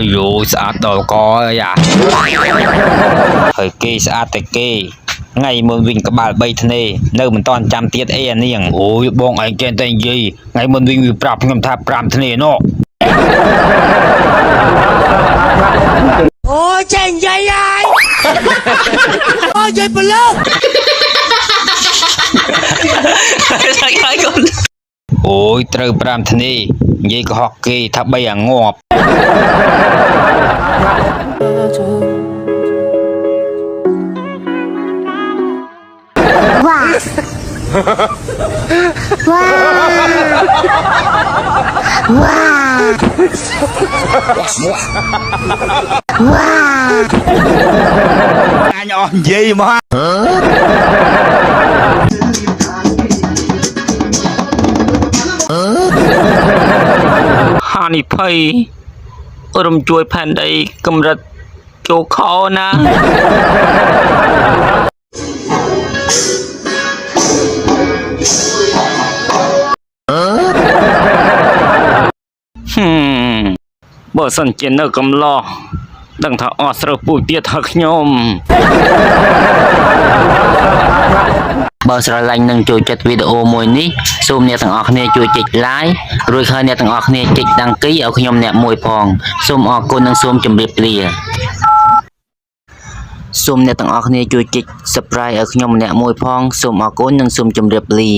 Dù xã tàu có à thời kỳ xã tây kỳ ngày môn vinh các bạn bay thân này nơi mình toàn trăm tiết e niềng ôi bọn anh trên tên gì ngày môn vinh bị prap ngầm tháp pram thân này nó ôi chèn dây ai ôi dây bự lớn ôi trời pram thân này vậy có học kỳ tháp bay à ngọp Wow. Wow. Wow. anh on gì mà Honey pay រំជួយផែនដីកម្រិតចូលខោណាបើសិនជានៅកំឡោះដឹងថាអស់ស្រូវពូជទៀតហើយខ្ញុំបើស្រឡាញ់នឹងចូលចិត្តវីដេអូមួយនេះសូមអ្នកទាំងអស់គ្នាជួយចុច like រួចហើយអ្នកទាំងអស់គ្នាចុចដង្កេញឲ្យខ្ញុំអ្នកមួយផងសូមអរគុណនិងសូមជម្រាបលាសូមអ្នកទាំងអស់គ្នាជួយចុច subscribe ឲ្យខ្ញុំម្នាក់មួយផងសូមអរគុណនិងសូមជម្រាបលា